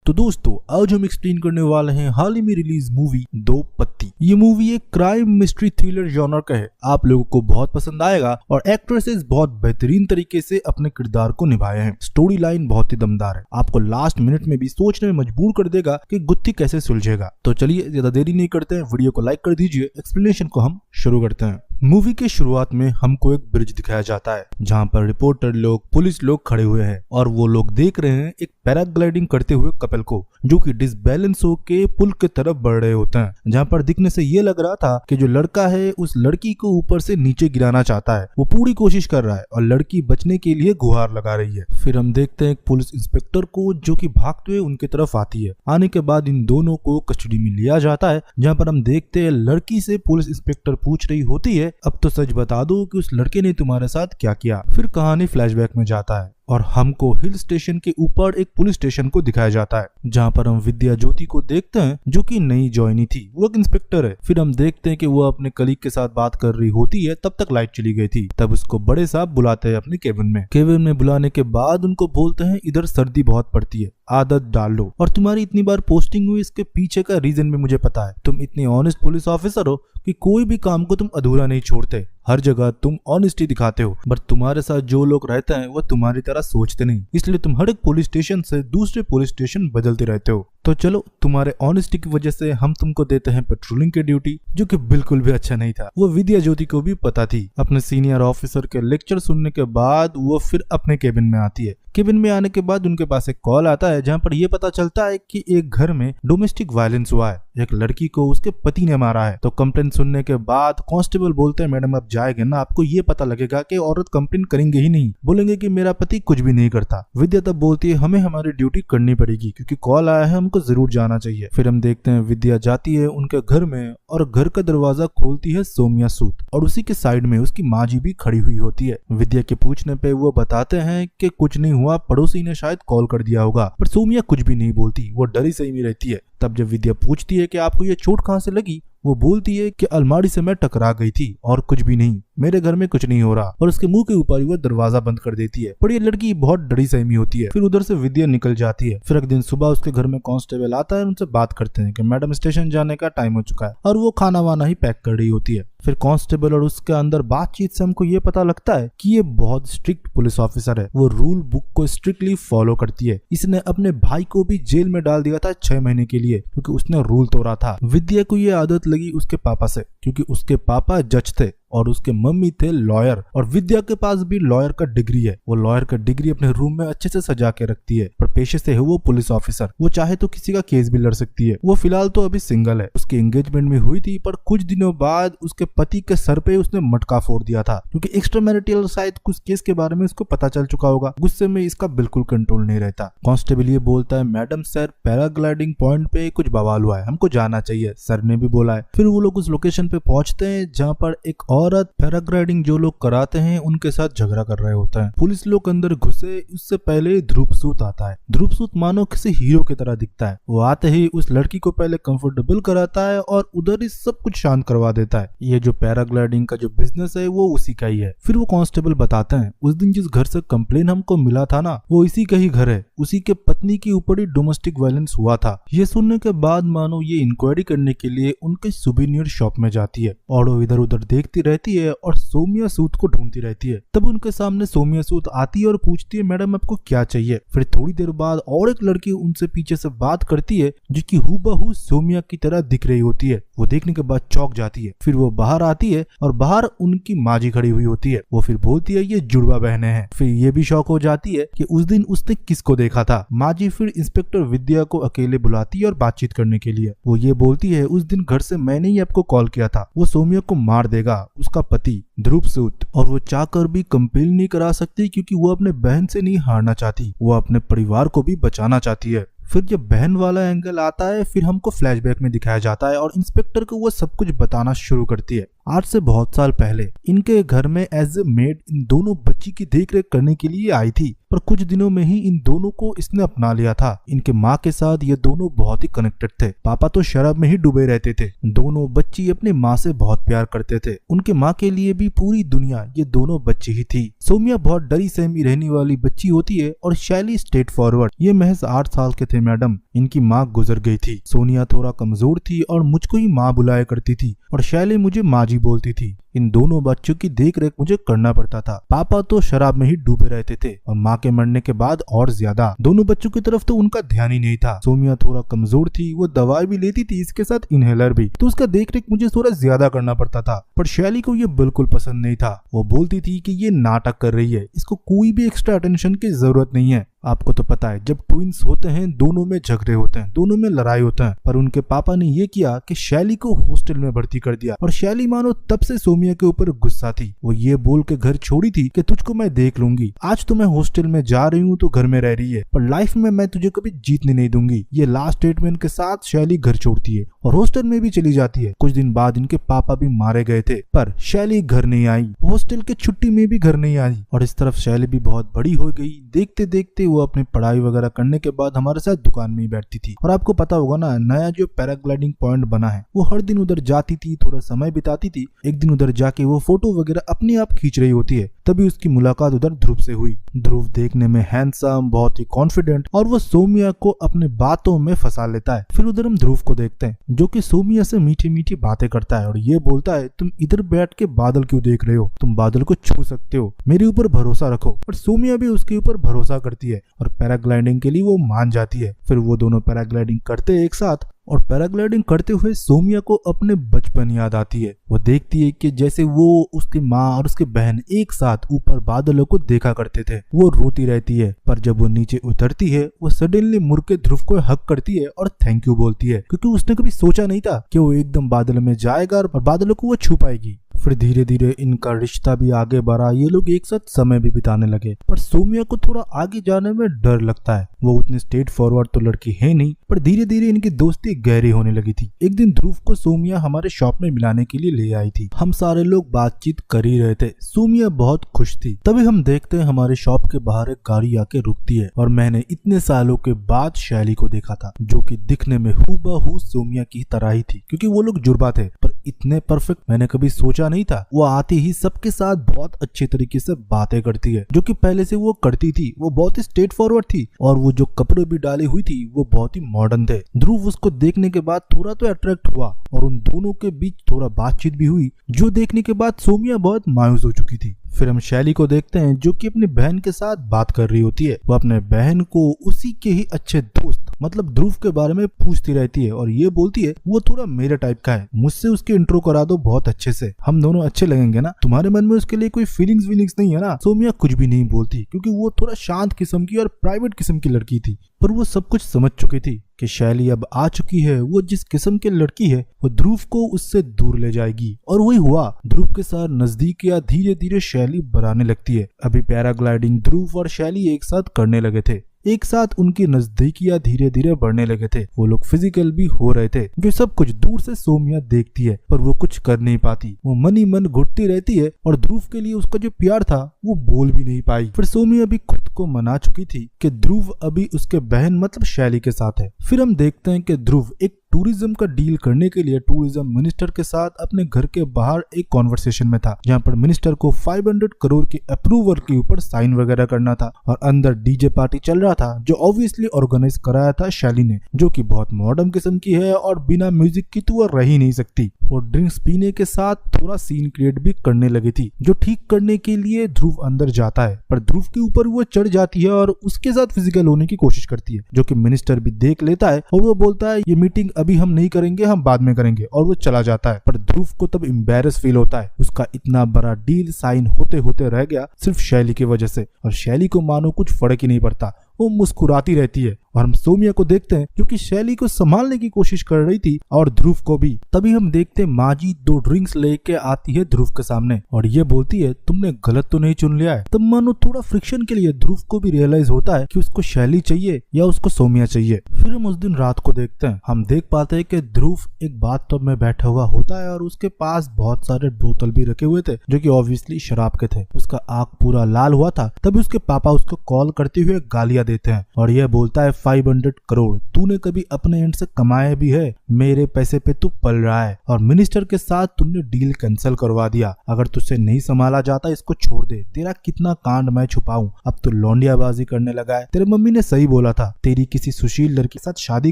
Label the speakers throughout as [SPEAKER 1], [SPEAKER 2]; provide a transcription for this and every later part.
[SPEAKER 1] तो दोस्तों आज हम एक्सप्लेन करने वाले हैं हाल ही में रिलीज मूवी दो पत्ती। ये मूवी एक क्राइम मिस्ट्री थ्रिलर जॉनर का है। आप लोगों को बहुत पसंद आएगा और एक्ट्रेसेस बहुत बेहतरीन तरीके से अपने किरदार को निभाए हैं। स्टोरी लाइन बहुत ही दमदार है, आपको लास्ट मिनट में भी सोचने में मजबूर कर देगा कि गुत्थी कैसे सुलझेगा। तो चलिए ज्यादा देरी नहीं करते हैं, वीडियो को लाइक कर दीजिए। एक्सप्लेनेशन को हम शुरू करते हैं। मूवी के शुरुआत में हमको एक ब्रिज दिखाया जाता है जहां पर रिपोर्टर लोग, पुलिस लोग खड़े हुए हैं और वो लोग देख रहे हैं एक पैराग्लाइडिंग करते हुए कपल को जो कि डिसबैलेंस होके पुल की तरफ बढ़ रहे होते हैं। जहां पर दिखने से ये लग रहा था कि जो लड़का है उस लड़की को ऊपर से नीचे गिराना चाहता है। वो पूरी कोशिश कर रहा है और लड़की बचने के लिए गुहार लगा रही है। फिर हम देखते हैं एक पुलिस इंस्पेक्टर को जो कि भागते हुए उनकी तरफ आती है। आने के बाद इन दोनों को कस्टडी में लिया जाता है जहाँ पर हम देखते हैं लड़की से पुलिस इंस्पेक्टर पूछ रही होती है, अब तो सच बता दो कि उस लड़के ने तुम्हारे साथ क्या किया। फिर कहानी फ्लैशबैक में जाता है और हमको हिल स्टेशन के ऊपर एक पुलिस स्टेशन को दिखाया जाता है जहां पर हम विद्या ज्योति को देखते हैं जो कि नई ज्वाइनी थी। वो एक इंस्पेक्टर है। फिर हम देखते हैं कि वो अपने कलीग के साथ बात कर रही होती है, तब तक लाइट चली गई थी। तब उसको बड़े साहब बुलाते हैं अपने केबिन में। केबिन में बुलाने के बाद उनको बोलते हैं इधर सर्दी बहुत पड़ती है, आदत डाल लो, और तुम्हारी इतनी बार पोस्टिंग हुई इसके पीछे का रीजन भी मुझे पता है। तुम इतनी ऑनेस्ट पुलिस ऑफिसर हो कि कोई भी काम को तुम अधूरा नहीं छोड़ते, हर जगह तुम ऑनेस्टी दिखाते हो, बट तुम्हारे साथ जो लोग रहते हैं वो तुम्हारी तरह सोचते नहीं, इसलिए तुम हर एक पुलिस स्टेशन से दूसरे पुलिस स्टेशन बदलते रहते हो। तो चलो तुम्हारे ऑनेस्टी की वजह से हम तुमको देते हैं पेट्रोलिंग की ड्यूटी, जो कि बिल्कुल भी अच्छा नहीं था। वो विद्या ज्योति को भी पता थी। अपने सीनियर ऑफिसर के लेक्चर सुनने के बाद वो फिर अपने केबिन में आती है। केबिन में आने के बाद उनके पास एक कॉल आता है जहां पर ये पता चलता है कि एक घर में डोमेस्टिक वायलेंस हुआ है, एक लड़की को उसके पति ने मारा है। तो कंप्लेंट सुनने के बाद कांस्टेबल बोलते हैं मैडम आप जाएंगे ना, आपको ये पता लगेगा कि औरत कंप्लेंट करेंगे ही नहीं, बोलेंगे कि मेरा पति कुछ भी नहीं करता। विद्या तब बोलती है हमें हमारी ड्यूटी करनी पड़ेगी क्योंकि कॉल आया है, हमको जरूर जाना चाहिए। फिर हम देखते हैं विद्या जाती है उनके घर में और घर का दरवाजा खोलती है सोमिया सूद, और उसी के साइड में उसकी माँ जी भी खड़ी हुई होती है। विद्या के पूछने पे वो बताते हैं कि कुछ नहीं हुआ, पड़ोसी ने शायद कॉल कर दिया होगा, पर सोमिया कुछ भी नहीं बोलती, वो डरी सही रहती है। तब जब विद्या पूछती है कि आपको ये चोट कहाँ से लगी, वो बोलती है कि अलमारी से मैं टकरा गई थी और कुछ भी नहीं, मेरे घर में कुछ नहीं हो रहा, और उसके मुंह के ऊपर वो दरवाजा बंद कर देती है। पर ये लड़की बहुत डरी सहमी होती है। फिर उधर से विद्या निकल जाती है। फिर एक दिन सुबह उसके घर में कांस्टेबल आता है, उनसे बात करते हैं कि मैडम स्टेशन जाने का टाइम हो चुका है, और वो खाना वाना ही पैक कर रही होती है। फिर कांस्टेबल और उसके अंदर बातचीत से हमको ये पता लगता है कि ये बहुत स्ट्रिक्ट पुलिस ऑफिसर है। वो रूल बुक को स्ट्रिक्टली फॉलो करती है। इसने अपने भाई को भी जेल में डाल दिया था 6 महीने के लिए क्योंकि उसने रूल तोड़ा था। विद्या को ये आदत लगी उसके पापा से क्योंकि उसके पापा जज थे और उसके मम्मी थे लॉयर, और विद्या के पास भी लॉयर का डिग्री है। वो लॉयर का डिग्री अपने रूम में अच्छे से सजा के रखती है, पर पेशे से है वो पुलिस ऑफिसर। वो चाहे तो किसी का केस भी लड़ सकती है। वो फिलहाल तो अभी सिंगल है। उसकी एंगेजमेंट में हुई थी, पर कुछ दिनों बाद उसके पति के सर पे उसने मटका फोड़ दिया था क्योंकि एक्स्ट्रा मैरिटल शायद कुछ केस के बारे में उसको पता चल चुका होगा। गुस्से में इसका बिल्कुल कंट्रोल नहीं रहता। कांस्टेबल ये बोलता है मैडम सर पैराग्लाइडिंग पॉइंट पे कुछ बवाल हुआ है, हमको जाना चाहिए, सर ने भी बोला है। फिर वो लोग उस लोकेशन पे पहुंचते हैं जहाँ पर एक औरत पैराग्लाइडिंग जो लोग कराते हैं उनके साथ झगड़ा कर रहे होता है। पुलिस लोग अंदर घुसे उससे पहले ध्रुव सूद आता है। ध्रुव सूद मानो किसी हीरो की तरह दिखता है। वो आते ही उस लड़की को पहले कंफर्टेबल कराता है और उधर ही सब कुछ शांत करवा देता है। ये जो पैराग्लाइडिंग का जो बिजनेस है वो उसी का ही है। फिर वो कांस्टेबल बताते हैं उस दिन जिस घर से कंप्लेन हमको मिला था ना, वो इसी का ही घर है, उसी के पत्नी के ऊपर ही डोमेस्टिक वायलेंस हुआ था। ये सुनने के बाद मानो ये इंक्वायरी करने के लिए उनके सुवेनियर शॉप में जाती है और वो इधर उधर देखती रहती है और सोमिया सूद को ढूंढती रहती है। तब उनके सामने सोमिया सूद आती है और पूछती है मैडम आपको क्या चाहिए। फिर थोड़ी देर बाद और एक लड़की उनसे पीछे से बात करती है जो कि हूबहू सोमिया की तरह दिख रही होती है। वो देखने के बाद चौंक जाती है। फिर वो बाहर आती है और बाहर उनकी माँ जी खड़ी हुई होती है। वो फिर बोलती है ये जुड़वा बहनें हैं। फिर ये भी शौक हो जाती है कि उस दिन उसने किसको देखा था। माँ जी फिर इंस्पेक्टर विद्या को अकेले बुलाती है और बातचीत करने के लिए। वो ये बोलती है उस दिन घर से मैंने ही आपको कॉल किया था, वो सोमिया को मार देगा, उसका पति ध्रुव सूद, और वो चाहकर भी कंपेल नहीं करा सकती क्योंकि वो अपने बहन से नहीं हारना चाहती, वो अपने परिवार को भी बचाना चाहती है। फिर जब बहन वाला एंगल आता है फिर हमको फ्लैशबैक में दिखाया जाता है और इंस्पेक्टर को वो सब कुछ बताना शुरू करती है। आज से बहुत साल पहले इनके घर में एज ए मेड इन दोनों बच्ची की देखरेख करने के लिए आई थी, पर कुछ दिनों में ही इन दोनों को इसने अपना लिया था। इनके माँ के साथ ये दोनों बहुत ही कनेक्टेड थे। पापा तो शराब में ही डूबे रहते थे। दोनों बच्ची अपने माँ से बहुत प्यार करते थे। उनके माँ के लिए भी पूरी दुनिया ये दोनों बच्ची ही थी। सोमिया बहुत डरी सहमी रहने वाली बच्ची होती है और शैली स्ट्रेट फॉरवर्ड। ये महज 8 साल के थे मैडम। इनकी माँ गुजर गई थी। सोनिया थोड़ा कमजोर थी और मुझको ही माँ बुलाया करती थी और शैली मुझे माँ जी बोलती थी। इन दोनों बच्चों की देखरेख मुझे करना पड़ता था। पापा तो शराब में ही डूबे रहते थे और माँ के मरने के बाद और ज्यादा। दोनों बच्चों की तरफ तो उनका ध्यान ही नहीं था। सोमिया थोड़ा कमजोर थी, वो दवाई भी लेती थी, इसके साथ इनहेलर भी, तो उसका देखरेख मुझे थोड़ा ज्यादा करना पड़ता था। पर शैली को ये बिल्कुल पसंद नहीं था। वो बोलती थी कि ये नाटक कर रही है, इसको कोई भी एक्स्ट्रा अटेंशन की जरूरत नहीं है। आपको तो पता है जब ट्विंस होते हैं दोनों में झगड़े होते हैं, दोनों में लड़ाई होता है। पर उनके पापा ने ये किया कि शैली को हॉस्टल में भर्ती कर दिया और शैली मानो तब से सोमिया के ऊपर गुस्सा थी। वो ये बोल के घर छोड़ी थी कि तुझको मैं देख लूंगी। आज तो मैं हॉस्टल में जा रही हूँ तो घर में रह रही है, पर लाइफ में मैं तुझे कभी जीतने नहीं दूंगी। ये लास्ट स्टेटमेंट के साथ शैली घर छोड़ती है और हॉस्टल में भी चली जाती है। कुछ दिन बाद इनके पापा भी मारे गए थे, पर शैली घर नहीं आई। हॉस्टल के छुट्टी में भी घर नहीं आई और इस तरफ शैली भी बहुत बड़ी हो गई। देखते देखते वो अपनी पढ़ाई वगैरह करने के बाद हमारे साथ दुकान में ही बैठती थी। और आपको पता होगा ना, नया जो पैराग्लाइडिंग पॉइंट बना है, वो हर दिन उधर जाती थी, थोड़ा समय बिताती थी। एक दिन उधर जाके वो फोटो वगैरह अपने आप खींच रही होती है। तभी उसकी मुलाकात उधर ध्रुव से हुई। ध्रुव देखने में हैंडसम, बहुत ही कॉन्फिडेंट, और वो सोमिया को अपने बातों में फंसा लेता है। फिर उधर हम ध्रुव को देखते हैं जो कि सोमिया से मीठी मीठी बातें करता है और ये बोलता है, तुम इधर बैठ के बादल क्यों देख रहे हो, तुम बादल को छू सकते हो, मेरे ऊपर भरोसा रखो। और सोमिया भी उसके ऊपर भरोसा करती है और पैराग्लाइडिंग के लिए वो मान जाती है। फिर वो दोनों पैराग्लाइडिंग करते हैं एक साथ और पैराग्लाइडिंग करते हुए सोमिया को अपने बचपन याद आती है। वो देखती है कि जैसे वो, उसकी माँ और उसकी बहन एक साथ ऊपर बादलों को देखा करते थे। वो रोती रहती है, पर जब वो नीचे उतरती है वो सडनली मुड़ के ध्रुव को हक करती है और थैंक यू बोलती है, क्योंकि उसने कभी सोचा नहीं था कि वो एकदम बादल में जाएगा और बादलों को वो छू पाएगी। फिर धीरे धीरे इनका रिश्ता भी आगे बढ़ा। ये लोग एक साथ समय भी बिताने लगे, पर सोमिया को थोड़ा आगे जाने में डर लगता है। वो उतनी स्ट्रेट फॉरवर्ड तो लड़की है नहीं, पर धीरे धीरे इनकी दोस्ती गहरी होने लगी थी। एक दिन ध्रुव को सोमिया हमारे शॉप में मिलाने के लिए ले आई थी। हम सारे लोग बातचीत कर ही रहे थे। सोमिया बहुत खुश थी। तभी हम देखते हैं हमारे शॉप के बाहर एक गाड़ी आके रुकती है और मैंने इतने सालों के बाद शैली को देखा था, जो कि दिखने में हूबहू सोमिया की तरह ही थी, क्योंकि वो लोग जुड़वा थे, पर इतने परफेक्ट मैंने कभी सोचा नहीं था। वो आते ही सबके साथ बहुत अच्छे तरीके से बातें करती है, जो कि पहले से वो करती थी। वो बहुत ही स्ट्रेट फॉरवर्ड थी और वो जो कपड़े भी डाली हुई थी वो बहुत ही मॉडर्न थे। ध्रुव उसको देखने के बाद थोड़ा तो अट्रैक्ट हुआ और उन दोनों के बीच थोड़ा बातचीत भी हुई, जो देखने के बाद सोमिया बहुत मायूस हो चुकी थी। फिर हम शैली को देखते हैं जो कि अपनी बहन के साथ बात कर रही होती है। वो अपने बहन को उसी के ही अच्छे दोस्त मतलब ध्रुव के बारे में पूछती रहती है और ये बोलती है वो थोड़ा मेरे टाइप का है, मुझसे उसके इंट्रो करा दो बहुत अच्छे से, हम दोनों अच्छे लगेंगे ना, तुम्हारे मन में उसके लिए कोई फीलिंग्स नहीं है ना। सोमिया कुछ भी नहीं बोलती क्योंकि वो थोड़ा शांत किस्म की और प्राइवेट किस्म की लड़की थी, पर वो सब कुछ समझ चुकी थी कि शैली अब आ चुकी है। वो जिस किस्म की लड़की है वो ध्रुव को उससे दूर ले जाएगी, और वही हुआ। ध्रुव के साथ नजदीकियां धीरे धीरे शैली बढ़ाने लगती है। अभी पैराग्लाइडिंग ध्रुव और शैली एक साथ करने लगे थे। एक साथ उनकी नजदीकियां धीरे धीरे बढ़ने लगे थे। वो लोग फिजिकल भी हो रहे थे, जो सब कुछ दूर से सोमिया देखती है, पर वो कुछ कर नहीं पाती। वो मन ही मन घुटती रहती है और ध्रुव के लिए उसका जो प्यार था वो बोल भी नहीं पाई। फिर सोमिया भी खुद को मना चुकी थी कि ध्रुव अभी उसके बहन मतलब शैली के साथ है। फिर हम देखते हैं कि ध्रुव एक टूरिज्म का डील करने के लिए टूरिज्म मिनिस्टर के साथ अपने घर के बाहर एक कॉन्वर्सेशन में था, जहां पर मिनिस्टर को 500 करोड़ के अप्रूवल के ऊपर साइन वगैरह करना था और अंदर डीजे पार्टी चल रहा था, जो ऑब्वियसली ऑर्गेनाइज कराया था शैली ने, जो कि बहुत मॉडर्न किस्म की है और बिना म्यूजिक की तो वो रह ही नहीं सकती। और ड्रिंक्स पीने के साथ थोड़ा सीन क्रिएट भी करने लगी थी, जो ठीक करने के लिए ध्रुव अंदर जाता है, पर ध्रुव के ऊपर वो चढ़ जाती है और उसके साथ फिजिकल होने की कोशिश करती है, जो कि मिनिस्टर भी देख लेता है और वो बोलता है ये मीटिंग अभी हम नहीं करेंगे, हम बाद में करेंगे, और वो चला जाता है। पर ध्रुव को तब एम्बैरस फील होता है। उसका इतना बड़ा डील साइन होते होते रह गया सिर्फ शैली की वजह से, और शैली को मानो कुछ फर्क ही नहीं पड़ता। वो मुस्कुराती रहती है और हम सोमिया को देखते हैं जो कि शैली को संभालने की कोशिश कर रही थी और ध्रुव को भी। तभी हम देखते हैं माजी 2 ड्रिंक्स लेके आती है ध्रुव के सामने और ये बोलती है तुमने गलत तो नहीं चुन लिया है। तब मानो थोड़ा फ्रिक्शन के लिए ध्रुव को भी रियलाइज होता है कि उसको शैली चाहिए या उसको सोमिया चाहिए। फिर हम उस दिन रात को देखते हैं, हम देख पाते हैं कि ध्रुव एक बाथटब में बैठा हुआ होता है और उसके पास बहुत सारे बोतल भी रखे हुए थे जो कि ऑब्वियसली शराब के थे। उसका आंख पूरा लाल हुआ था। तभी उसके पापा उसको कॉल करते हुए गालियां देते हैं और यह बोलता है 500 करोड़ तूने कभी अपने एंड से कमाए भी है, मेरे पैसे पे तू पल रहा है और मिनिस्टर के साथ तुमने डील कैंसिल करवा दिया। अगर तुझसे नहीं संभाला जाता इसको छोड़ दे, तेरा कितना कांड मैं छुपाऊं, अब तो लौंडियाबाजी करने लगा है। तेरे मम्मी ने सही बोला था, तेरी किसी सुशील लड़की के साथ शादी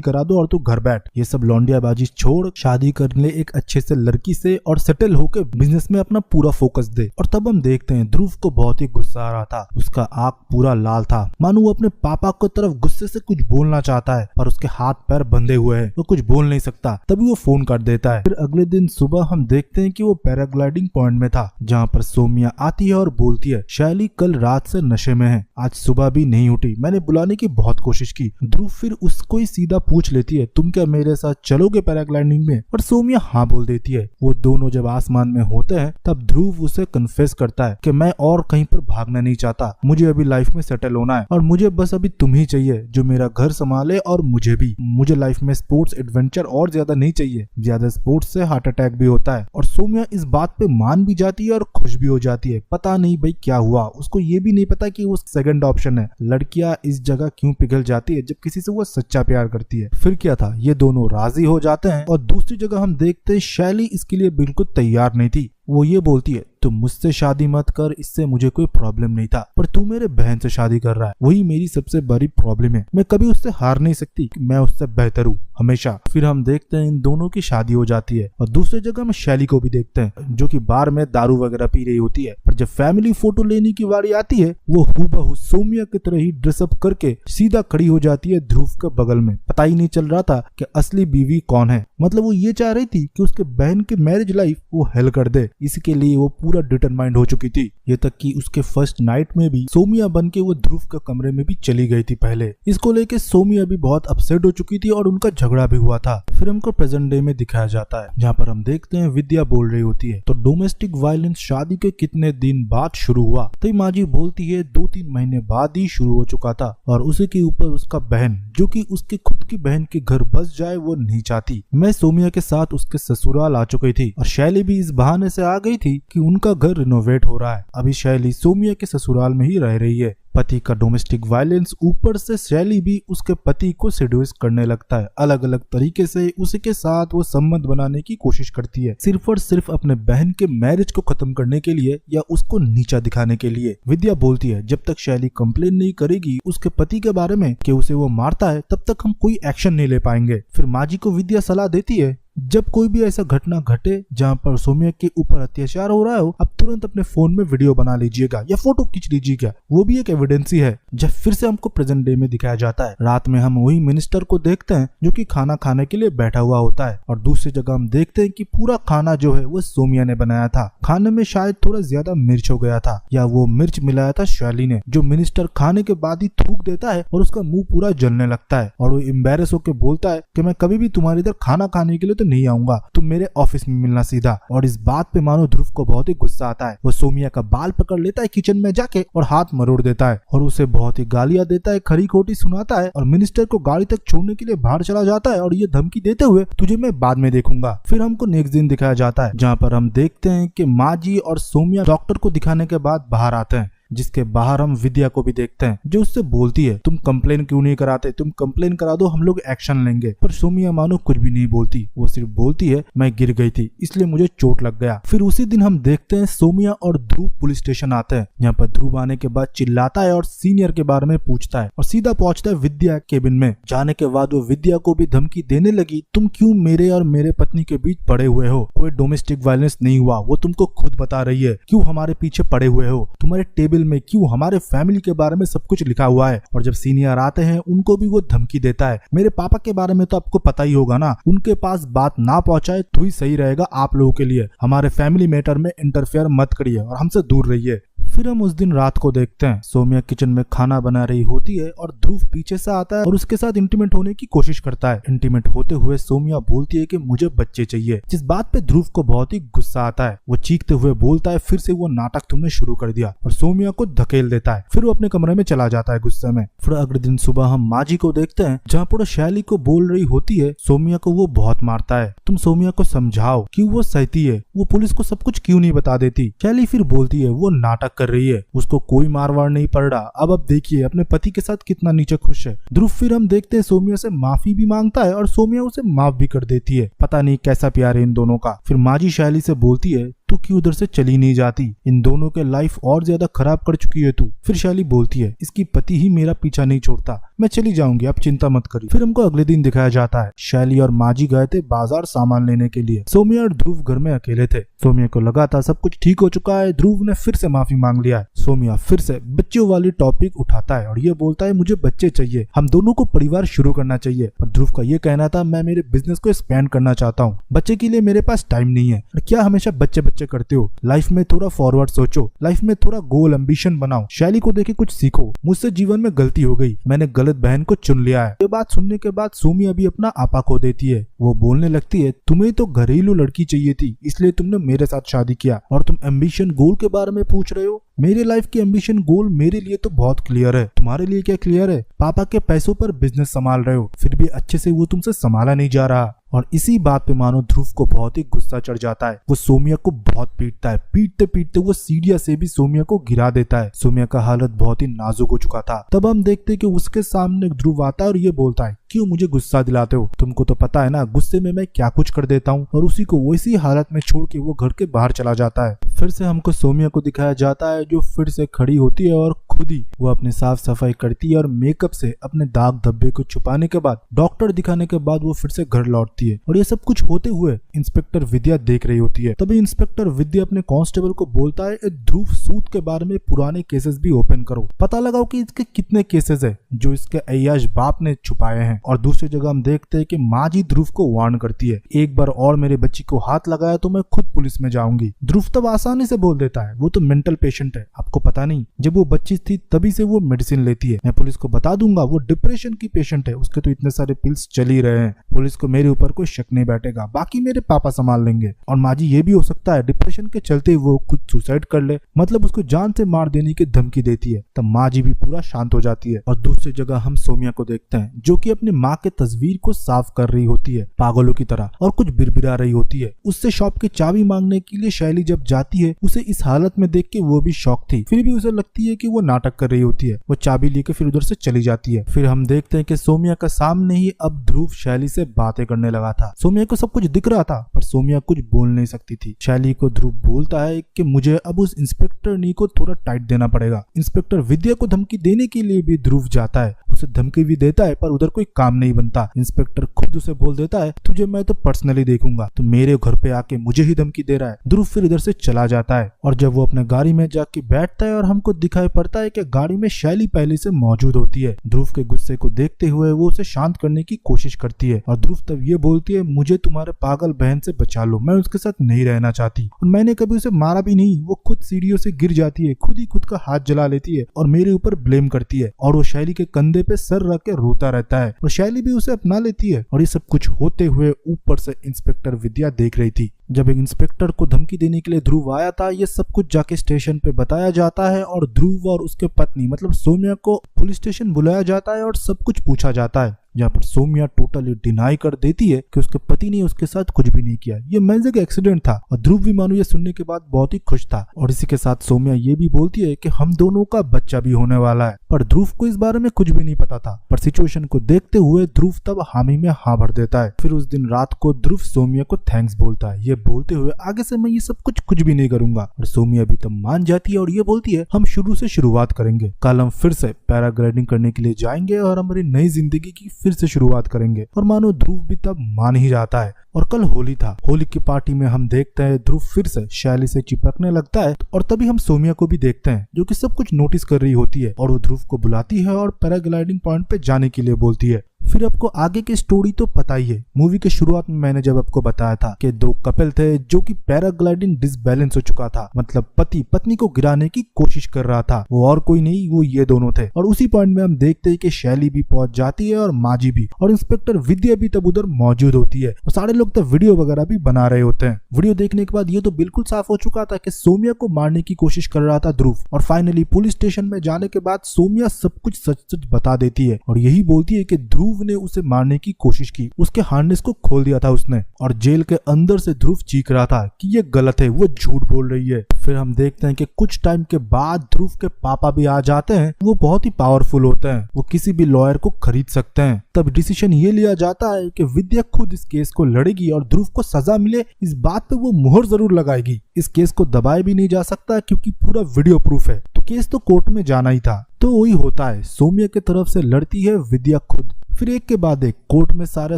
[SPEAKER 1] करा दो और तू घर बैठ। ये सब लौंडियाबाजी छोड़, शादी कर ले एक अच्छे से लड़की से और सेटल होकर बिजनेस में अपना पूरा फोकस दे। और तब हम देखते हैं ध्रुव को बहुत ही गुस्सा आ रहा था, उसका आंख पूरा लाल था, मानो वो अपने पापा को तरफ गुस्से से कुछ बोलना चाहता है पर उसके हाथ पैर बंधे हुए हैं, वो कुछ बोल नहीं सकता। तभी वो फोन कर देता है। फिर अगले दिन सुबह हम देखते हैं कि वो पैराग्लाइडिंग पॉइंट में था जहाँ पर सोमिया आती है और बोलती है शैली कल रात से नशे में है, आज सुबह भी नहीं उठी, मैंने बुलाने की बहुत कोशिश की। ध्रुव फिर उसको ही सीधा पूछ लेती है तुम क्या मेरे साथ चलोगे पैराग्लाइडिंग में, और सोमिया हाँ बोल देती है। वो दोनों जब आसमान में होते हैं तब ध्रुव उसे कन्फेस करता है कि मैं और कहीं पर भागना नहीं चाहता, मुझे अभी लाइफ में सेटल होना है और मुझे बस अभी तुम ही चाहिए जो मेरा घर संभाले और मुझे भी। मुझे लाइफ में स्पोर्ट्स एडवेंचर और ज्यादा नहीं चाहिए, ज्यादा स्पोर्ट्स से हार्ट अटैक भी होता है। और सोमिया इस बात पे मान भी जाती है और खुश भी हो जाती है। पता नहीं भाई क्या हुआ, उसको ये भी नहीं पता कि वो सेकंड ऑप्शन है। लड़कियां इस जगह क्यों पिघल जाती है जब किसी से वो सच्चा प्यार करती है। फिर क्या था, ये दोनों राजी हो जाते हैं। और दूसरी जगह हम देखते हैं शैली इसके लिए बिल्कुल तैयार नहीं थी। वो ये बोलती है तुम मुझसे शादी मत कर, इससे मुझे कोई प्रॉब्लम नहीं था, पर तू मेरे बहन से शादी कर रहा है, वही मेरी सबसे बड़ी प्रॉब्लम है। मैं कभी उससे हार नहीं सकती, मैं उससे बेहतर हूँ हमेशा। फिर हम देखते हैं इन दोनों की शादी हो जाती है। और दूसरी जगह हम शैली को भी देखते हैं जो कि बार में दारू वगैरह पी रही होती है। पर जब फैमिली फोटो लेने की बारी आती है वो हूबहू सोमिया की तरह ही ड्रेसअप करके सीधा खड़ी हो जाती है ध्रुव के बगल में। पता ही नहीं चल रहा था कि असली बीवी कौन है। मतलब वो ये चाह रही थी कि उसके बहन की मैरिज लाइफ वो हेल कर दे, इसके लिए वो पूरा डिटरमाइंड हो चुकी थी। ये तक कि उसके फर्स्ट नाइट में भी सोमिया बन के वो ध्रुव के कमरे में भी चली गई थी पहले। इसको लेके सोमिया भी बहुत अपसेट हो चुकी थी और उनका झगड़ा भी हुआ था। फिर हमको प्रेजेंट डे में दिखाया जाता है जहाँ पर हम देखते हैं विद्या बोल रही होती है तो डोमेस्टिक वायलेंस शादी के कितने दिन बाद शुरू हुआ। तो माजी बोलती है 2-3 महीने बाद ही शुरू हो चुका था और उसी के ऊपर उसका बहन जो कि उसके खुद की बहन के घर बस जाए वो नहीं चाहती। मैं सोमिया के साथ उसके ससुराल आ चुकी थी और शैली भी इस बहाने से आ गई थी कि उनका घर रिनोवेट हो रहा है। अभी शैली सोमिया के ससुराल में ही रह रही है। पति का डोमेस्टिक वायलेंस, ऊपर से शैली भी उसके पति को सेड्यूस करने लगता है। अलग अलग तरीके से उसके साथ वो संबंध बनाने की कोशिश करती है, सिर्फ और सिर्फ अपने बहन के मैरिज को खत्म करने के लिए या उसको नीचा दिखाने के लिए। विद्या बोलती है जब तक शैली कंप्लेन नहीं करेगी उसके पति के बारे में कि उसे वो मारता है तब तक हम कोई एक्शन नहीं ले पाएंगे। फिर माजी को विद्या सलाह देती है जब कोई भी ऐसा घटना घटे जहाँ पर सोमिया के ऊपर अत्याचार हो रहा हो अब तुरंत अपने फोन में वीडियो बना लीजिएगा या फोटो खींच लीजिएगा, वो भी एक एविडेंस ही है। जब फिर से हमको प्रेजेंट डे में दिखाया जाता है, रात में हम वही मिनिस्टर को देखते हैं जो कि खाना खाने के लिए बैठा हुआ होता है और दूसरी जगह हम देखते हैं कि पूरा खाना जो है वो सोमिया ने बनाया था। खाने में शायद थोड़ा ज्यादा मिर्च हो गया था या वो मिर्च मिलाया था शैली ने, जो मिनिस्टर खाने के बाद ही थूक देता है और उसका मुंह पूरा जलने लगता है और वो एम्बैरेस होकर बोलता है कि मैं कभी भी तुम्हारे इधर खाना खाने के लिए तो नहीं आऊंगा, तुम मेरे ऑफिस में मिलना सीधा। और इस बात पे मानो ध्रुव को बहुत ही गुस्सा आता है। वो सोमिया का बाल पकड़ लेता है किचन में जाके और हाथ मरोड़ देता है और उसे बहुत ही गालियां देता है, खरी खोटी सुनाता है और मिनिस्टर को गाड़ी तक छोड़ने के लिए बाहर चला जाता है और ये धमकी देते हुए तुझे मैं बाद में देखूंगा। फिर हमको नेक्स्ट दिन दिखाया जाता है जहाँ पर हम देखते हैं कि माजी और सोमिया डॉक्टर को दिखाने के बाद बाहर आते हैं, जिसके बाहर हम विद्या को भी देखते हैं जो उससे बोलती है तुम कंप्लेन क्यों नहीं कराते, तुम कंप्लेन करा दो हम लोग एक्शन लेंगे। पर सोमिया मानो कुछ भी नहीं बोलती, वो सिर्फ बोलती है मैं गिर गई थी इसलिए मुझे चोट लग गया। फिर उसी दिन हम देखते हैं सोमिया और ध्रुव पुलिस स्टेशन आते हैं। यहाँ पर ध्रुव आने के बाद चिल्लाता है और सीनियर के बारे में पूछता है और सीधा पहुंचता है विद्या केबिन में। जाने के बाद वो विद्या को भी धमकी देने लगी, तुम क्यों मेरे और मेरे पत्नी के बीच पड़े हुए हो, कोई डोमेस्टिक वायलेंस नहीं हुआ, वो तुमको खुद बता रही है, क्यों हमारे पीछे पड़े हुए हो, तुम्हारे टेबल में क्यों हमारे फैमिली के बारे में सब कुछ लिखा हुआ है। और जब सीनियर आते हैं उनको भी वो धमकी देता है, मेरे पापा के बारे में तो आपको पता ही होगा ना, उनके पास बात ना पहुंचाए तो ही सही रहेगा आप लोगों के लिए, हमारे फैमिली मैटर में इंटरफेयर मत करिए और हमसे दूर रहिए। फिर हम उस दिन रात को देखते हैं। सौम्या किचन में खाना बना रही होती है और ध्रुव पीछे से आता है और उसके साथ इंटीमेट होने की कोशिश करता है। इंटीमेट होते हुए सौम्या बोलती है कि मुझे बच्चे चाहिए, जिस बात पे ध्रुव को बहुत ही गुस्सा आता है। वो चीखते हुए बोलता है फिर से वो नाटक तुमने शुरू कर दिया, और सौम्या को धकेल देता है। फिर वो अपने कमरे में चला जाता है गुस्से में। फिर अगले दिन सुबह हम माजी को देखते हैं, जहाँ पर शैली को बोल रही होती है सौम्या को वो बहुत मारता है, तुम सौम्या को समझाओ कि वो सहती है, वो पुलिस को सब कुछ क्यों नहीं बता देती। शैली फिर बोलती है वो नाटक कर रही है, उसको कोई मारवाड़ नहीं पड़ रहा। अब देखिए अपने पति के साथ कितना नीचे खुश है। ध्रुव फिर हम देखते हैं सौम्या से माफी भी मांगता है और सौम्या उसे माफ भी कर देती है। पता नहीं कैसा प्यार है इन दोनों का। फिर माजी शैली से बोलती है तू क्यों उधर से चली नहीं जाती, इन दोनों के लाइफ और ज्यादा खराब कर चुकी है तू। फिर शैली बोलती है इसकी पति ही मेरा पीछा नहीं छोड़ता, मैं चली जाऊंगी, आप चिंता मत करिए। फिर हमको अगले दिन दिखाया जाता है शैली और माजी गए थे बाजार सामान लेने के लिए। सौम्या और ध्रुव घर में अकेले थे। सौम्या को लगा था सब कुछ ठीक हो चुका है, ध्रुव ने फिर से माफी मांग लिया है। सौम्या फिर से बच्चों वाली टॉपिक उठाता है और ये बोलता है मुझे बच्चे चाहिए, हम दोनों को परिवार शुरू करना चाहिए। पर ध्रुव का ये कहना था मैं मेरे बिजनेस को एक्सपेंड करना चाहता हूँ, बच्चे के लिए मेरे पास टाइम नहीं है। और क्या हमेशा बच्चे बच्चे करते हो, लाइफ में थोड़ा फॉरवर्ड सोचो, लाइफ में थोड़ा गोल एम्बिशन बनाओ, शैली को देखे कुछ सीखो, मुझसे जीवन में गलती हो गई, मैंने गलत बहन को चुन लिया है। ये बात सुनने के बाद सौम्या भी अपना आपा खो देती है। वो बोलने लगती है तुम्हें तो घरेलू लड़की चाहिए थी, इसलिए तुमने मेरे साथ शादी किया, और तुम एम्बिशन गोल के बारे में पूछ रहे हो। मेरे लाइफ की एम्बिशन गोल मेरे लिए तो बहुत क्लियर है, तुम्हारे लिए क्या क्लियर है। पापा के पैसों पर बिजनेस संभाल रहे हो, फिर भी अच्छे से वो तुमसे संभाला नहीं जा रहा। और इसी बात पे मानो ध्रुव को बहुत ही गुस्सा चढ़ जाता है। वो सौम्या को बहुत पीटता है, पीटते पीटते वो सीढ़ियां से भी सौम्या को गिरा देता है। सौम्या का हालत बहुत ही नाजुक हो चुका था। तब हम देखते हैं कि उसके सामने ध्रुव आता है और ये बोलता है क्यों मुझे गुस्सा दिलाते हो, तुमको तो पता है ना गुस्से में मैं क्या कुछ कर देता हूँ। और उसी को वैसी हालत में छोड़ के वो घर के बाहर चला जाता है। फिर से हमको सौम्या को दिखाया जाता है जो फिर से खड़ी होती है और खुद ही वो अपनी साफ सफाई करती है और मेकअप से अपने दाग धब्बे को छुपाने के बाद डॉक्टर दिखाने के बाद वो फिर से घर लौटती है। और ये सब कुछ होते हुए इंस्पेक्टर विद्या देख रही होती है। तभी इंस्पेक्टर विद्या अपने कांस्टेबल को बोलता है ध्रुव सूद के बारे में पुराने केसेस भी ओपन करो, पता लगाओ कि इसके कितने केसेस है जो इसके अय्याश बाप ने छुपाए हैं। और दूसरी जगह हम देखते हैं कि माँ जी ध्रुव को वार्न करती है एक बार और मेरे बच्ची को हाथ लगाया तो मैं खुद पुलिस में जाऊंगी। ध्रुव तब आसानी से बोल देता है वो तो मेंटल पेशेंट है, आपको पता नहीं, जब वो बच्ची थी तभी से वो मेडिसिन लेती है, मैं पुलिस को बता दूंगा वो डिप्रेशन की पेशेंट है, उसके तो इतने सारे पिल्स चल ही रहे हैं, पुलिस को मेरे ऊपर कोई शक नहीं बैठेगा, बाकी मेरे पापा संभाल लेंगे। और माँ जी ये भी हो सकता है डिप्रेशन के चलते वो खुद सुसाइड कर ले, मतलब उसको जान से मार देने की धमकी देती है। तब माँ जी भी पूरा शांत हो जाती है। और दूसरी जगह हम सौम्या को देखते हैं जो कि अपनी माँ के तस्वीर को साफ कर रही होती है पागलों की तरह और कुछ बिरबिरा रही होती है। उससे शॉप की चाबी मांगने के लिए शैली जब जाती है उसे इस हालत में देख के वो भी शॉक थी, फिर भी उसे लगती है कि वो नाटक कर रही होती है। वो चाबी लेके फिर उधर से चली जाती है। फिर हम देखते हैं कि सौम्या का सामने ही अब ध्रुव शैली से बातें करने लगा था। सौम्या को सब कुछ दिख रहा था पर सौम्या कुछ बोल नहीं सकती थी। शैली को ध्रुव बोलता है कि मुझे अब उस इंस्पेक्टर नी को थोड़ा टाइट देना पड़ेगा। इंस्पेक्टर विद्या को धमकी देने के लिए भी ध्रुव जाता है, उसे धमकी भी देता है पर उधर कोई काम नहीं बनता। इंस्पेक्टर खुद उसे बोल देता है तुझे मैं तो पर्सनली देखूंगा, तो मेरे घर पे आके मुझे ही धमकी दे रहा है। ध्रुव फिर इधर से चला जाता है और जब वो अपने गाड़ी में जाके बैठता है और हमको दिखाई पड़ता है कि गाड़ी में शैली पहले से मौजूद होती है। ध्रुव के गुस्से को देखते हुए वो उसे शांत करने की कोशिश करती है और ध्रुव तब ये बोलती है मुझे तुम्हारे पागल बहन से बचा लो, मैं उसके साथ नहीं रहना चाहती और मैंने कभी उसे मारा भी नहीं। वो खुद सीढ़ियों से गिर जाती है, खुद ही खुद का हाथ जला लेती है और मेरे ऊपर ब्लेम करती है और वो शैली के कंधे पे सर रख के रोता रहता है और शैली भी उसे अपना लेती है। और ये सब कुछ होते हुए ऊपर से इंस्पेक्टर विद्या देख रही थी। जब एक इंस्पेक्टर को धमकी देने के लिए ध्रुव आया था ये सब कुछ जाके स्टेशन पे बताया जाता है और ध्रुव और उसके पत्नी मतलब सौम्या को पुलिस स्टेशन बुलाया जाता है और सब कुछ पूछा जाता है, जहाँ पर सौम्या टोटली डिनाई कर देती है कि उसके पति ने उसके साथ कुछ भी नहीं किया, ये मैजिक एक्सीडेंट था। और ध्रुव भी मानो ये सुनने के बाद बहुत ही खुश था। और इसी के साथ सौम्या ये भी बोलती है कि हम दोनों का बच्चा भी होने वाला है, पर ध्रुव को इस बारे में कुछ भी नहीं पता था। पर सिचुएशन को देखते हुए ध्रुव तब हामी में हाँ भर देता है। फिर उस दिन रात को ध्रुव सौम्या को थैंक्स बोलता है, ये बोलते हुए आगे से मैं ये सब कुछ भी नहीं करूंगा। और सौम्या भी तब मान जाती है और ये बोलती है हम शुरू से शुरुआत करेंगे, कल हम फिर से पैराग्लाइडिंग करने के लिए जाएंगे और हमारी नई जिंदगी की फिर से शुरुआत करेंगे। और मानो ध्रुव भी तब मान ही जाता है। और कल होली था, होली की पार्टी में हम देखते हैं ध्रुव फिर से शैली से चिपकने लगता है और तभी हम सौम्या को भी देखते हैं जो कि सब कुछ नोटिस कर रही होती है और वो ध्रुव को बुलाती है और पैराग्लाइडिंग पॉइंट पे जाने के लिए बोलती है। फिर आपको आगे की स्टोरी तो पता ही है। मूवी के शुरुआत में मैंने जब आपको बताया था कि दो कपल थे जो कि पैराग्लाइडिंग डिसबैलेंस हो चुका था, मतलब पति पत्नी को गिराने की कोशिश कर रहा था। वो और कोई नहीं, वो ये दोनों थे। और उसी पॉइंट में हम देखते हैं कि शैली भी पहुंच जाती है और माजी भी, और इंस्पेक्टर विद्या भी तब उधर मौजूद होती है। और सारे लोग तब वीडियो वगैरह भी बना रहे होते हैं। वीडियो देखने के बाद ये तो बिल्कुल साफ हो चुका था कि सोमिया को मारने की कोशिश कर रहा था ध्रुव। और फाइनली पुलिस स्टेशन में जाने के बाद सोमिया सब कुछ सच सच बता देती है और यही बोलती है कि ध्रुव ने उसे मारने की कोशिश की, उसके हार्नेस को खोल दिया था उसने। और जेल के अंदर से ध्रुव चीख रहा था कि ये गलत है, वो झूठ बोल रही है। फिर हम देखते हैं कि कुछ टाइम के बाद ध्रुव के पापा भी आ जाते हैं। वो बहुत ही पावरफुल होते हैं, वो किसी भी लॉयर को खरीद सकते हैं। तब डिसीजन ये लिया जाता है कि विद्या खुद इस केस को लड़ेगी और ध्रुव को सजा मिले इस बात पे वो मुहर जरूर लगाएगी। इस केस को दबाया भी नहीं जा सकता क्योंकि पूरा वीडियो प्रूफ है, तो केस तो कोर्ट में जाना ही था। तो वही होता है, सोमिया की तरफ से लड़ती है विद्या खुद। फिर एक के बाद एक कोर्ट में सारा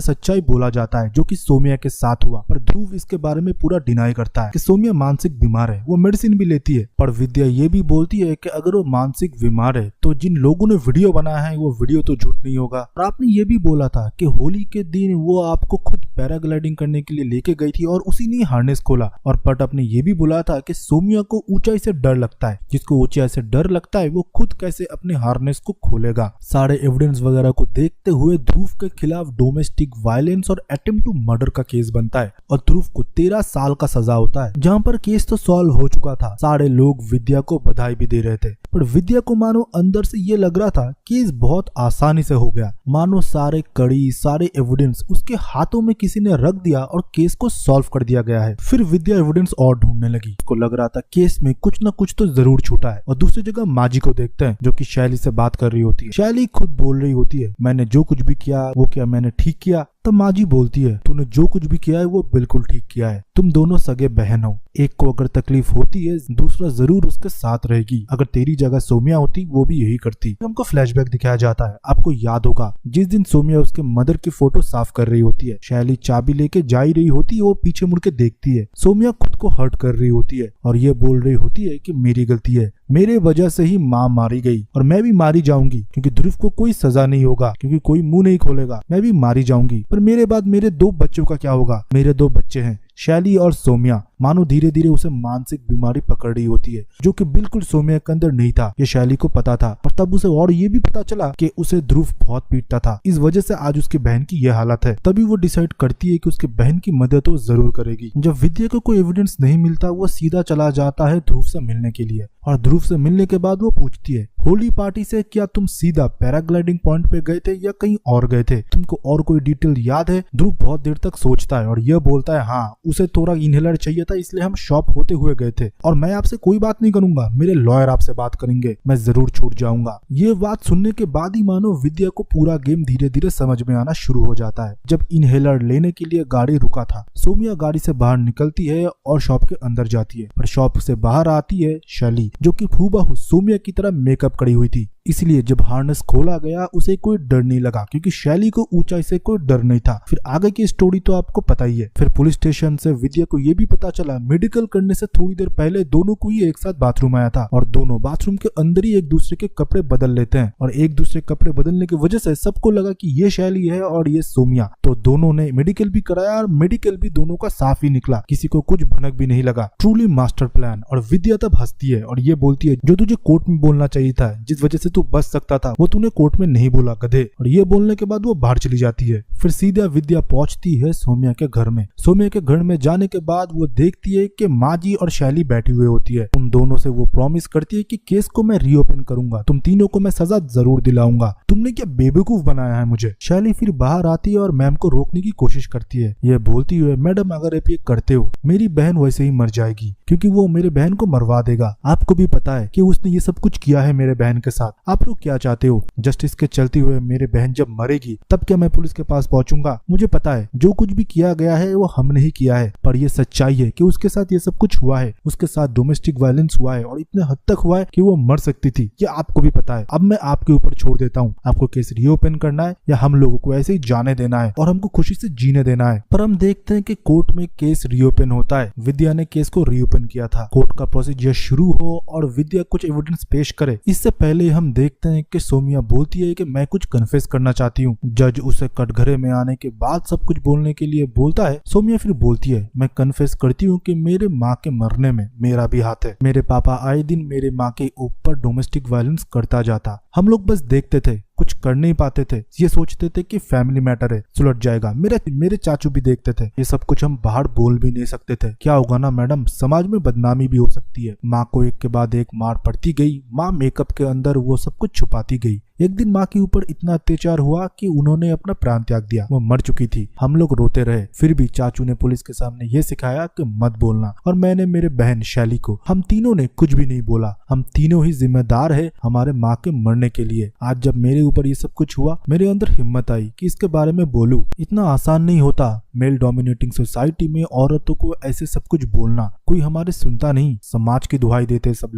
[SPEAKER 1] सच्चाई बोला जाता है जो कि सोमिया के साथ हुआ। पर ध्रुव इसके बारे में पूरा डिनाई करता है कि सोमिया मानसिक बीमार है, वो मेडिसिन भी लेती है। पर विद्या ये भी बोलती है कि अगर वो मानसिक बीमार है तो जिन लोगों ने वीडियो बनाया है वो वीडियो तो झूठ नहीं होगा। और आपने ये भी बोला था कि होली के दिन वो आपको खुद पैराग्लाइडिंग करने के लिए लेके गई थी और उसी ने हार्नेस खोला। और पट आपने ये भी बोला था कि सोमिया को ऊंचाई से डर लगता है, जिसको ऊंचाई से डर लगता है वो खुद कैसे अपने हार्नेस को खोलेगा। सारे एविडेंस वगैरह को देखते हुए ध्रुव के खिलाफ डोमेस्टिक वायलेंस और अटेम्प्ट टू मर्डर का केस बनता है और ध्रुव को 13 साल का सजा होता है। जहां पर केस तो सॉल्व हो चुका था, सारे लोग विद्या को बधाई भी दे रहे थे। पर विद्या को मानो अंदर से ये लग रहा था केस बहुत आसानी से हो गया, मानो सारे कड़ी सारे एविडेंस उसके हाथों में किसी ने रख दिया और केस को सॉल्व कर दिया गया है। फिर विद्या एविडेंस और ढूंढने लगी, उसको लग रहा था केस में कुछ न कुछ तो जरूर छूटा है। और दूसरी जगह माजी को देखते हैं जो कि शैली से बात कर रही होती है। शैली खुद बोल रही होती है मैंने जो कुछ भी किया वो क्या मैंने ठीक किया। तब माजी बोलती है तूने जो कुछ भी किया है वो बिल्कुल ठीक किया है, तुम दोनों सगे बहन हो, एक को अगर तकलीफ होती है दूसरा जरूर उसके साथ रहेगी। अगर तेरी जगह सोमिया होती वो भी यही करती। हमको फ्लैशबैक दिखाया जाता है, आपको याद होगा जिस दिन सोमिया उसके मदर की फोटो साफ कर रही होती है, शैली चाबी लेके जा ही रही होती है, वो पीछे मुड़ के देखती है। सोमिया खुद को हर्ट कर रही होती है और ये बोल रही होती है कि मेरी गलती है, मेरे वजह से ही माँ मारी गई और मैं भी मारी जाऊंगी क्योंकि ध्रुव को कोई सजा नहीं होगा, क्योंकि कोई मुंह नहीं खोलेगा, मैं भी मारी जाऊंगी। पर मेरे बाद मेरे 2 बच्चों का क्या होगा? मेरे 2 बच्चे हैं, शैली और सोमिया। मानो धीरे धीरे उसे मानसिक बीमारी पकड़ रही होती है जो कि बिल्कुल सोमिया के अंदर नहीं था। ये शैली को पता था और तब उसे और ये भी पता चला कि उसे ध्रुव बहुत पीटता था, इस वजह से आज उसकी बहन की यह हालत है। तभी वो डिसाइड करती है कि उसकी बहन की मदद तो जरूर करेगी। जब विद्या को कोई एविडेंस नहीं मिलता वो सीधा चला जाता है ध्रुव से मिलने के लिए। और ध्रुव से मिलने के बाद वो पूछती है होली पार्टी से क्या तुम सीधा पैराग्लाइडिंग पॉइंट पे गए थे या कहीं और गए थे? तुमको और कोई डिटेल याद है? ध्रुव बहुत देर तक सोचता है और यह बोलता है हाँ, उसे थोड़ा इनहेलर चाहिए था इसलिए हम शॉप होते हुए गए थे और मैं आपसे कोई बात नहीं करूंगा, मेरे लॉयर आपसे बात करेंगे, मैं जरूर छूट जाऊंगा। ये बात सुनने के बाद ही मानो विद्या को पूरा गेम धीरे धीरे समझ में आना शुरू हो जाता है। जब इनहेलर लेने के लिए गाड़ी रुका था, सोमिया गाड़ी से बाहर निकलती है और शॉप के अंदर जाती है। पर शॉप से बाहर आती है शैली जो कि हूबहू सोमिया की तरह मेकअप करी हुई थी, इसलिए जब हार्नेस खोला गया उसे कोई डर नहीं लगा क्योंकि शैली को ऊंचाई से कोई डर नहीं था। फिर आगे की स्टोरी तो आपको पता ही है। फिर पुलिस स्टेशन से विद्या को ये भी पता चला मेडिकल करने से थोड़ी देर पहले दोनों को ही एक साथ बाथरूम आया था और दोनों बाथरूम के अंदर ही एक दूसरे के कपड़े बदल लेते हैं और एक दूसरे कपड़े बदलने की वजह से सबको लगा कि ये शैली है और ये सोमिया। तो दोनों ने मेडिकल भी कराया और मेडिकल भी दोनों का साफ ही निकला, किसी को कुछ भनक भी नहीं लगा। Truly master plan. और विद्या तब हंसती है और ये बोलती है जो तुझे कोर्ट में बोलना चाहिए था, जिस वजह से तू बच सकता था वो तूने कोर्ट में नहीं बोला गधे। और ये बोलने के बाद वो बाहर चली जाती है। फिर सीधा विद्या पहुंचती है सोमिया के घर में। सोमिया के घर में जाने के बाद वो देखती है कि माजी और शैली बैठी हुई होती है। उन दोनों से वो प्रॉमिस करती है कि केस को मैं रीओपन करूंगा, तुम तीनों को मैं सजा जरूर दिलाऊंगा, तुमने क्या बेवकूफ बनाया है मुझे। शैली फिर बाहर आती है और मैम को रोकने की कोशिश करती है, ये बोलती हुए मैडम अगर आप ये करते हो मेरी बहन वैसे ही मर जाएगी क्योंकि वो मेरे बहन को मरवा देगा। आपको भी पता है कि उसने ये सब कुछ किया है मेरे बहन के साथ, आप लोग क्या चाहते हो? जस्टिस के चलते हुए मेरे बहन जब मरेगी तब क्या मैं पुलिस के पास पहुंचूंगा? मुझे पता है जो कुछ भी किया गया है वो हमने ही किया है, पर ये सच्चाई है कि उसके साथ ये सब कुछ हुआ है, उसके साथ डोमेस्टिक वायलेंस हुआ है और इतने हद तक हुआ है कि वो मर सकती थी, ये आपको भी पता है। अब मैं आपके ऊपर छोड़ देता हूँ, आपको केस रीओपन करना है या हम लोगों को ऐसे ही जाने देना है और हमको खुशी से जीने देना है। पर हम देखते हैं कि कोर्ट में केस रीओपन होता है। विद्या ने केस को रीओपन किया था। कोर्ट का प्रोसीजर शुरू हो और विद्या कुछ एविडेंस पेश करे इससे पहले हम देखते हैं कि सोमिया बोलती है कि मैं कुछ कन्फेस करना चाहती हूँ। जज उसे कटघरे में आने के बाद सब कुछ बोलने के लिए बोलता है। सोमिया फिर बोलती है, मैं कन्फेस करती हूँ कि मेरे माँ के मरने में मेरा भी हाथ है। मेरे पापा आए दिन मेरे माँ के ऊपर डोमेस्टिक वायलेंस करता जाता। हम लोग बस देखते थे, कुछ कर नहीं पाते थे। ये सोचते थे कि फैमिली मैटर है, सुलझ जाएगा। मेरे चाचू भी देखते थे। ये सब कुछ हम बाहर बोल भी नहीं सकते थे। क्या होगा ना मैडम, समाज में बदनामी भी हो सकती है। माँ को एक के बाद एक मार पड़ती गई। माँ मेकअप के अंदर वो सब कुछ छुपाती गई। एक दिन माँ के ऊपर इतना अत्याचार हुआ कि उन्होंने अपना प्राण त्याग दिया। वो मर चुकी थी। हम लोग रोते रहे, फिर भी चाचू ने पुलिस के सामने ये सिखाया कि मत बोलना। और मैंने मेरे बहन शैली को, हम तीनों ने कुछ भी नहीं बोला। हम तीनों ही जिम्मेदार है हमारे माँ के मरने के लिए। आज जब मेरे ऊपर ये सब कुछ हुआ, मेरे अंदर हिम्मत आई कि इसके बारे में बोलूं। इतना आसान नहीं होता मेल डोमिनेटिंग सोसाइटी में औरतों को ऐसे सब कुछ बोलना। कोई हमारे सुनता नहीं, समाज की दुहाई देते सब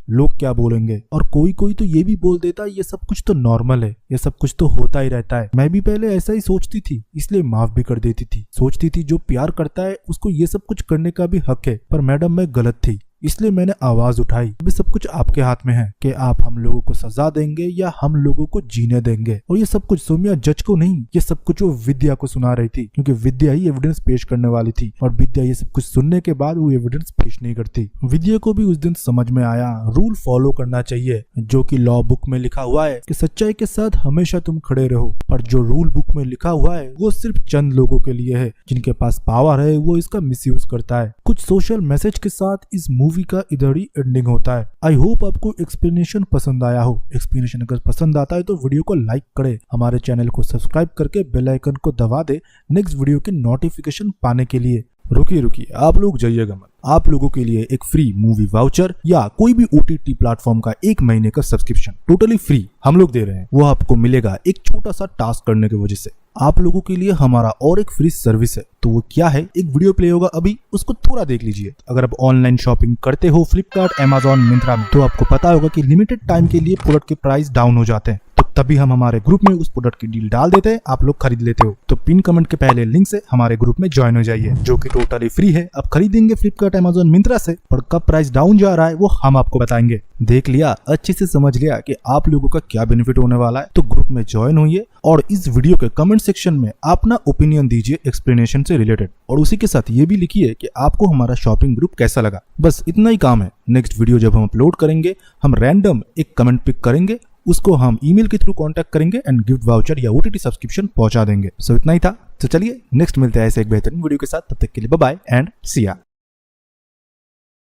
[SPEAKER 1] लोग क्या बोलेंगे। और कोई तो ये भी बोल देता ये सब कुछ तो नॉर्मल है, ये सब कुछ तो होता ही रहता है। मैं भी पहले ऐसा ही सोचती थी, इसलिए माफ भी कर देती थी। सोचती थी जो प्यार करता है उसको ये सब कुछ करने का भी हक है। पर मैडम मैं गलत थी, इसलिए मैंने आवाज उठाई। अभी सब कुछ आपके हाथ में है कि आप हम लोगों को सजा देंगे या हम लोगों को जीने देंगे। और ये सब कुछ सोमिया जज को नहीं, ये सब कुछ वो विद्या को सुना रही थी, क्योंकि विद्या ही एविडेंस पेश करने वाली थी। और विद्या ये सब कुछ सुनने के बाद वो एविडेंस पेश नहीं करती। विद्या को भी उस दिन समझ में आया रूल फॉलो करना चाहिए, जो कि लॉ बुक में लिखा हुआ है कि सच्चाई के साथ हमेशा तुम खड़े रहो। पर जो रूल बुक में लिखा हुआ है वो सिर्फ चंद लोगों के लिए है। जिनके पास पावर है वो इसका मिसयूज करता है। कुछ सोशल मैसेज के साथ इस मूवी का इधर ही एंडिंग होता है। आई होप आपको एक्सप्लेनेशन पसंद आया हो। एक्सप्लेनेशन अगर पसंद आता है तो वीडियो को लाइक करे, हमारे चैनल को सब्सक्राइब करके बेल आइकन को दबा दे नेक्स्ट वीडियो की नोटिफिकेशन पाने के लिए। रुकिए आप लोग जाइएगा मत। आप लोगों के लिए एक फ्री मूवी वाउचर या कोई भी OTT प्लेटफॉर्म का 1 महीने का सब्सक्रिप्शन टोटली फ्री हम लोग दे रहे हैं। वो आपको मिलेगा एक छोटा सा टास्क करने की वजह से। आप लोगों के लिए हमारा और एक फ्री सर्विस है। तो वो क्या है, एक वीडियो प्ले होगा अभी, उसको थोड़ा देख लीजिए। अगर आप ऑनलाइन शॉपिंग करते हो फ्लिपकार्ट, अमेजॉन, मिंत्रा में, तो आपको पता होगा कि लिमिटेड टाइम के लिए प्रोडक्ट के प्राइस डाउन हो जाते हैं। तो तभी हम हमारे ग्रुप में उस प्रोडक्ट की डील डाल देते हैं, आप लोग खरीद लेते हो। तो पिन कमेंट के पहले लिंक से हमारे ग्रुप में ज्वाइन हो जाइए, जो कि टोटली फ्री है। आप खरीदेंगे फ्लिपकार्ट, अमेजॉन, मिंत्रा से, और कब प्राइस डाउन जा रहा है वो हम आपको बताएंगे। देख लिया, अच्छे से समझ लिया कि आप लोगों का क्या बेनिफिट होने वाला है। तो ग्रुप में ज्वाइन होइए और इस वीडियो के कमेंट सेक्शन में अपना ओपिनियन दीजिए एक्सप्लेनेशन से रिलेटेड। और उसी के साथ ये भी लिखिए कि आपको हमारा शॉपिंग ग्रुप कैसा लगा। बस इतना ही काम है। नेक्स्ट वीडियो जब हम अपलोड करेंगे, हम रैंडम एक कमेंट पिक करेंगे, उसको हम ईमेल के थ्रू कांटेक्ट करेंगे एंड गिफ्ट वाउचर या OTT सब्सक्रिप्शन पहुंचा देंगे। सो इतना ही था। तो चलिए नेक्स्ट मिलते हैं ऐसे एक बेहतरीन वीडियो के साथ। तब तक के लिए बाय बाय एंड सी या।